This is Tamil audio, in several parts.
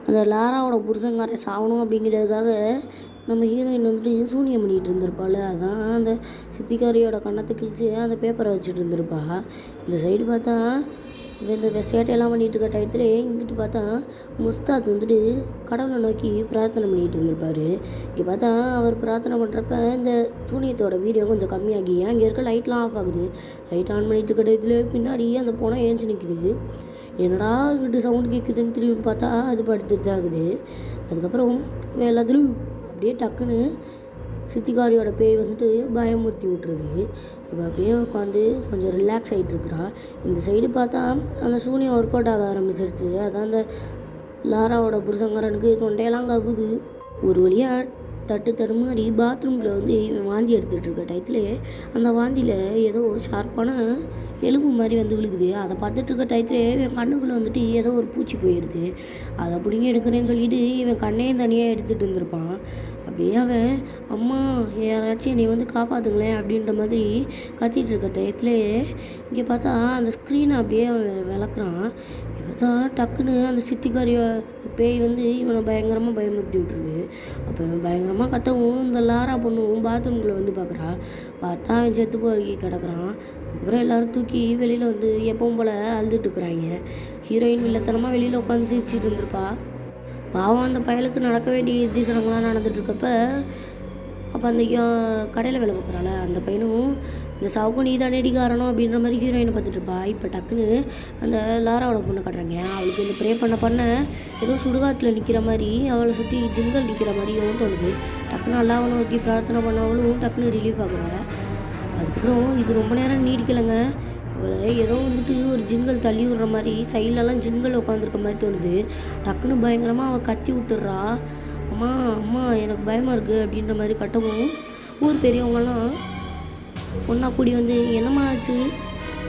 அந்த லாராவோட புருஷன்காரன் சாகணும் அப்படிங்கிறதுக்காக நம்ம ஹீரோயின் வந்துட்டு சூனியம் பண்ணிகிட்டு இருந்திருப்பாள். அதான் அந்த சித்திக்காரியோட கன்னத்தை கிழிச்சு அந்த பேப்பரை வச்சுட்டு இருந்திருப்பா. இந்த சைடு பார்த்தா இந்த சேட்டையெல்லாம் பண்ணிகிட்டு இருக்க டயத்துல இங்கிட்டு பார்த்தா முஸ்தாத் வந்துட்டு கடவுளை நோக்கி பிரார்த்தனை பண்ணிகிட்டு இருந்திருப்பார். இங்கே பார்த்தா அவர் பிரார்த்தனை பண்ணுறப்ப இந்த சூனியத்தோட வீடியோ கொஞ்சம் கம்மியாகி அங்கே இருக்க லைட்லாம் ஆஃப் ஆகுது. லைட் ஆன் பண்ணிட்டு இருக்க டயத்துல பின்னாடி அந்த பொணம் ஏஞ்சி நிற்குது. என்னடா இங்கிட்டு சவுண்டு கேட்குதுன்னு திரும்பி பார்த்தா அது படுத்துட்டு தான் இருக்குது. அதுக்கப்புறம் எல்லாத்துலையும் அப்படியே டக்குன்னு சித்திகாரியோட பேய் வந்துட்டு பயமுறுத்தி விட்டுருது. இப்போ அப்படியே உட்காந்து கொஞ்சம் ரிலாக்ஸ் ஆகிட்டு இருக்கிறா. இந்த சைடு பார்த்தா அந்த சூனியம் ஒர்க் அவுட் ஆக ஆரம்பிச்சிருச்சு. அதான் அந்த லாராவோட புருஷங்காரனுக்கு தொண்டையெல்லாம் கவுது. ஒரு வழியாக தடுமாறி பாத்ரூமில் வந்து வாந்தி எடுத்துகிட்டு இருக்க டயத்துல அந்த வாந்தியில் ஏதோ ஷார்ப்பான எலும்பு மாதிரி வந்து விழுகுது. அதை பார்த்துட்டு இருக்க டயத்துல இவன் கண்ணுக்குள்ளே வந்துட்டு ஏதோ ஒரு பூச்சி போயிடுது. அதை பிடிங்கி எடுக்கிறேன்னு சொல்லிட்டு இவன் கண்ணையும் தனியாக எடுத்துகிட்டு இருந்திருப்பான். அப்படியே அவன் அம்மா யாராச்சும் என்னை வந்து காப்பாற்றுங்களேன் அப்படின்ற மாதிரி கத்திகிட்டு இருக்க டயத்துல இங்கே பார்த்தா அந்த ஸ்க்ரீனை அப்படியே அவன் விளக்குறான். பார்த்தா டக்குன்னு அந்த சித்திக்காரிய பேய் வந்து இவனை பயங்கரமாக பயமுறுத்தி விட்டுருது. அப்போ இவன் பயங்கரமாக கத்தவும் இந்த லாரா பொண்ணும் பாத்ரூம்குள்ளே வந்து பார்க்குறா. பார்த்தா அவன் செத்து போய் கிடக்குறான். அதுக்கப்புறம் எல்லோரும் தூக்கி வெளியில் வந்து எப்பவும் போல் அழுதுட்டு இருக்கிறாங்க. ஹீரோயின் வில்லத்தனமாக வெளியில் உட்காந்து சிரிச்சிட்டு இருந்திருப்பா. பாவம் அந்த பயலுக்கு நடக்க வேண்டிய தீசனங்களாம் நடந்துட்டுருக்கப்ப அப்போ அந்த கடையில் வேலை பார்க்குறாள் அந்த பையனும் இந்த சாவுக்கும் நீ தானேடி காரணம் அப்படின்ற மாதிரி ஹீரோயினை பார்த்துட்ருப்பா. இப்போ டக்குன்னு அந்த லாராவோட பொண்ணை காட்டுறாங்க. அவளுக்கு இந்த ப்ரே பண்ண ஏதோ சுடுகாட்டில் நிற்கிற மாதிரி அவளை சுற்றி ஜிங்கல் நிற்கிற மாதிரியும் தோணுது. டக்குன்னு அல்லாவை நோக்கி பிரார்த்தனை பண்ணவளும் டக்குன்னு ரிலீஃப் ஆகுறா. அதுக்கப்புறம் இது ரொம்ப நேரம் நீடிக்கலைங்க. இவளை ஏதோ வந்துட்டு ஒரு ஜிங்கல் தள்ளி விடுற மாதிரி சைட்லலாம் ஜிங்கல் உட்காந்துருக்க மாதிரி தோணுது. டக்குன்னு பயங்கரமாக அவள் கத்தி விட்டுடுறா. அம்மா அம்மா எனக்கு பயமாக இருக்குது அப்படின்ற மாதிரி கட்டவும் ஊர் பெரியவங்கலாம் ஒன்றா கூடி வந்து என்னம்மா ஆச்சு,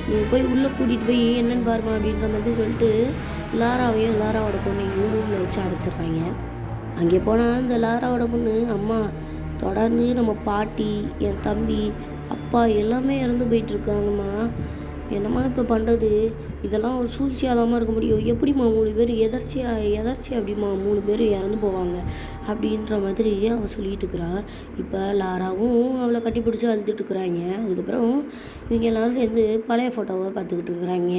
நீ போய் உள்ளே கூட்டிகிட்டு போய் என்னென்னு பாருமா அப்படின்ற மாதிரி சொல்லிட்டு லாராவையும் லாராவோட பொண்ணையும் ரூமில் வச்சு அடைச்சிட்றாங்க. அங்கே போனால் இந்த லாராவோட பொண்ணு அம்மா தொடர்ந்து நம்ம பாட்டி என் தம்பி அப்பா எல்லாமே இறந்து போயிட்டுருக்காங்கம்மா, என்னம்மா இப்போ பண்ணுறது, இதெல்லாம் ஒரு சூழ்ச்சியாக தான் இருக்க முடியும், எப்படிம்மா 3 பேர் எதர்ச்சியாக அப்படிம்மா 3 பேர் இறந்து போவாங்க அப்படின்ற மாதிரி அவள் சொல்லிகிட்டு இருக்கிறா. இப்போ லாராவும் அவளை கட்டி பிடிச்சி அழுதுட்டு இருக்கிறாங்க. அதுக்கப்புறம் இவங்க எல்லோரும் சேர்ந்து பழைய ஃபோட்டோவை பார்த்துக்கிட்டு இருக்கிறாங்க.